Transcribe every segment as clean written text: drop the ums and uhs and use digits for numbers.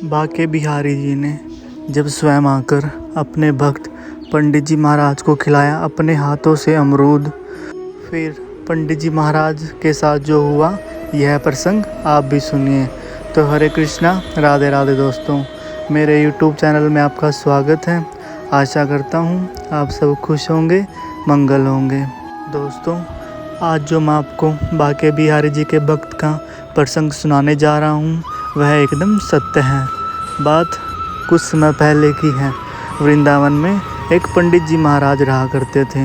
बाके बिहारी जी ने जब स्वयं आकर अपने भक्त पंडित जी महाराज को खिलाया अपने हाथों से अमरूद, फिर पंडित जी महाराज के साथ जो हुआ यह प्रसंग आप भी सुनिए। तो हरे कृष्णा, राधे राधे दोस्तों, मेरे YouTube चैनल में आपका स्वागत है। आशा करता हूँ आप सब खुश होंगे, मंगल होंगे। दोस्तों, आज जो मैं आपको बाके बिहारी जी के भक्त का प्रसंग सुनाने जा रहा हूँ वह एकदम सत्य है। बात कुछ समय पहले की है। वृंदावन में एक पंडित जी महाराज रहा करते थे।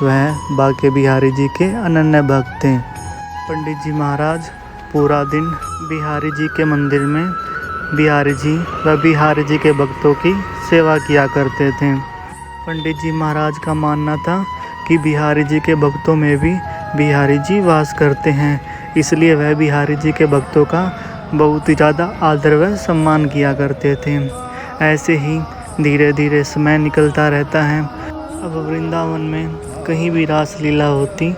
वह बाके बिहारी जी के अनन्य भक्त थे। पंडित जी महाराज पूरा दिन बिहारी जी के मंदिर में बिहारी जी व बिहारी जी के भक्तों की सेवा किया करते थे। पंडित जी महाराज का मानना था कि बिहारी जी के भक्तों में भी बिहारी जी वास करते हैं, इसलिए वह बिहारी जी के भक्तों का बहुत ही ज़्यादा आदर व सम्मान किया करते थे। ऐसे ही धीरे धीरे समय निकलता रहता है। अब वृंदावन में कहीं भी रासलीला होती,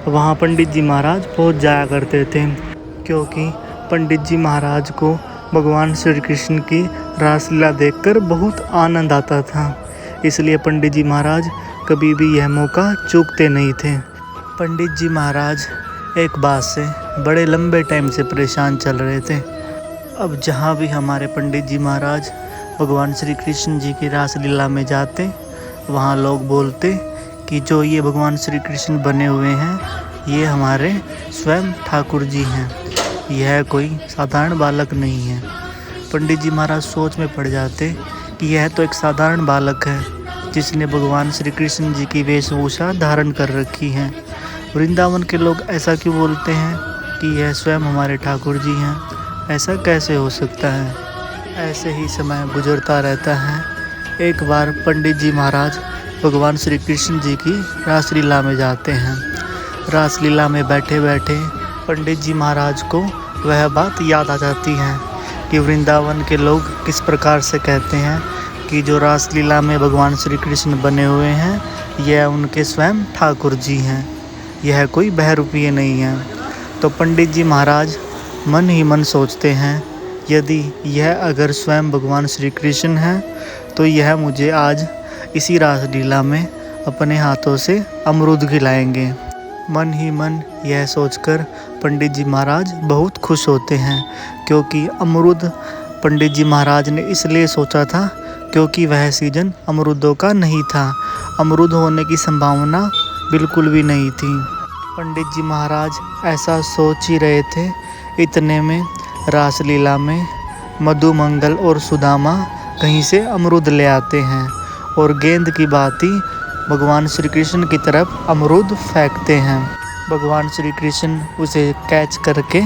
वहाँ पंडित जी महाराज पहुँच जाया करते थे, क्योंकि पंडित जी महाराज को भगवान श्री कृष्ण की रासलीला देखकर बहुत आनंद आता था। इसलिए पंडित जी महाराज कभी भी यह मौका चूकते नहीं थे। पंडित जी महाराज एक बात से बड़े लंबे टाइम से परेशान चल रहे थे। अब जहाँ भी हमारे पंडित जी महाराज भगवान श्री कृष्ण जी की रासलीला में जाते, वहाँ लोग बोलते कि जो ये भगवान श्री कृष्ण बने हुए हैं ये हमारे स्वयं ठाकुर जी हैं, यह कोई साधारण बालक नहीं है। पंडित जी महाराज सोच में पड़ जाते कि यह तो एक साधारण बालक है जिसने भगवान श्री कृष्ण जी की वेशभूषा धारण कर रखी है। वृंदावन के लोग ऐसा क्यों बोलते हैं कि यह स्वयं हमारे ठाकुर जी हैं, ऐसा कैसे हो सकता है। ऐसे ही समय गुजरता रहता है। एक बार पंडित जी महाराज भगवान श्री कृष्ण जी की रासलीला में जाते हैं। रासलीला में बैठे बैठे पंडित जी महाराज को वह बात याद आ जाती है कि वृंदावन के लोग किस प्रकार से कहते हैं कि जो रासलीला में भगवान श्री कृष्ण बने हुए हैं यह उनके स्वयं ठाकुर जी हैं, यह कोई बहरूपीय नहीं है। तो पंडित जी महाराज मन ही मन सोचते हैं, यदि यह अगर स्वयं भगवान श्री कृष्ण हैं तो यह मुझे आज इसी रासलीला में अपने हाथों से अमरूद खिलाएंगे। मन ही मन यह सोचकर पंडित जी महाराज बहुत खुश होते हैं, क्योंकि अमरूद पंडित जी महाराज ने इसलिए सोचा था क्योंकि वह सीजन अमरूदों का नहीं था। अमरूद होने की संभावना बिल्कुल भी नहीं थी। पंडित जी महाराज ऐसा सोच ही रहे थे, इतने में रासलीला में मधुमंगल और सुदामा कहीं से अमरूद ले आते हैं और गेंद की भांति भगवान श्री कृष्ण की तरफ अमरूद फेंकते हैं। भगवान श्री कृष्ण उसे कैच करके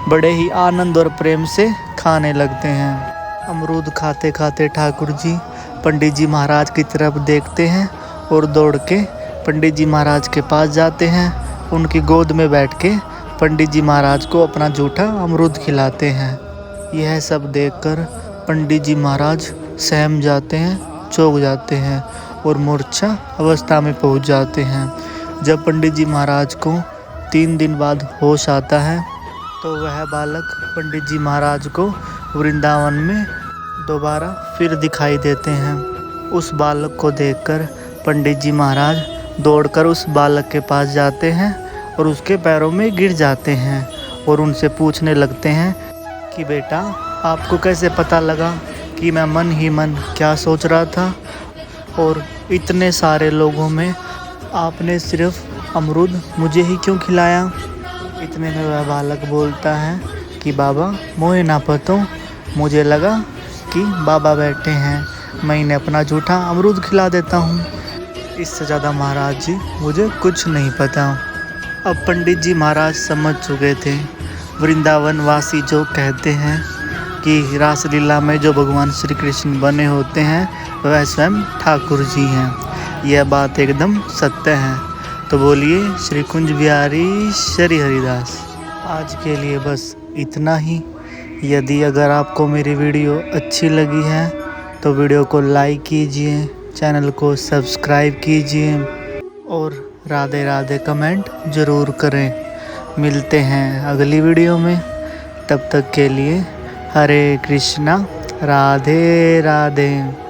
बड़े ही आनंद और प्रेम से खाने लगते हैं। अमरूद खाते खाते ठाकुर जी पंडित जी महाराज की तरफ देखते हैं और दौड़ के पंडित जी महाराज के पास जाते हैं। उनकी गोद में बैठ के पंडित जी महाराज को अपना जूठा अमरूद खिलाते हैं। यह सब देखकर पंडित जी महाराज सहम जाते हैं, चौंक जाते हैं और मूर्छा अवस्था में पहुंच जाते हैं। जब पंडित जी महाराज को 3 दिन बाद होश आता है तो वह बालक पंडित जी महाराज को वृंदावन में दोबारा फिर दिखाई देते हैं। उस बालक को देखकर पंडित जी महाराज दौड़कर उस बालक के पास जाते हैं और उसके पैरों में गिर जाते हैं और उनसे पूछने लगते हैं कि बेटा, आपको कैसे पता लगा कि मैं मन ही मन क्या सोच रहा था और इतने सारे लोगों में आपने सिर्फ अमरूद मुझे ही क्यों खिलाया। इतने में वह बालक बोलता है कि बाबा मोहे ना पतो, मुझे लगा कि बाबा बैठे हैं, मैं इन्हें अपना जूठा अमरूद खिला देता हूँ। इससे ज़्यादा महाराज जी मुझे कुछ नहीं पता। अब पंडित जी महाराज समझ चुके थे वृंदावन वासी जो कहते हैं कि रासलीला में जो भगवान श्री कृष्ण बने होते हैं वह स्वयं ठाकुर जी हैं। यह बात एकदम सत्य है। तो बोलिए श्री कुंज बिहारी श्री हरिदास। आज के लिए बस इतना ही। यदि अगर आपको मेरी वीडियो अच्छी लगी है तो वीडियो को लाइक कीजिए, चैनल को सब्सक्राइब कीजिए और राधे राधे कमेंट ज़रूर करें। मिलते हैं अगली वीडियो में, तब तक के लिए हरे कृष्णा, राधे राधे।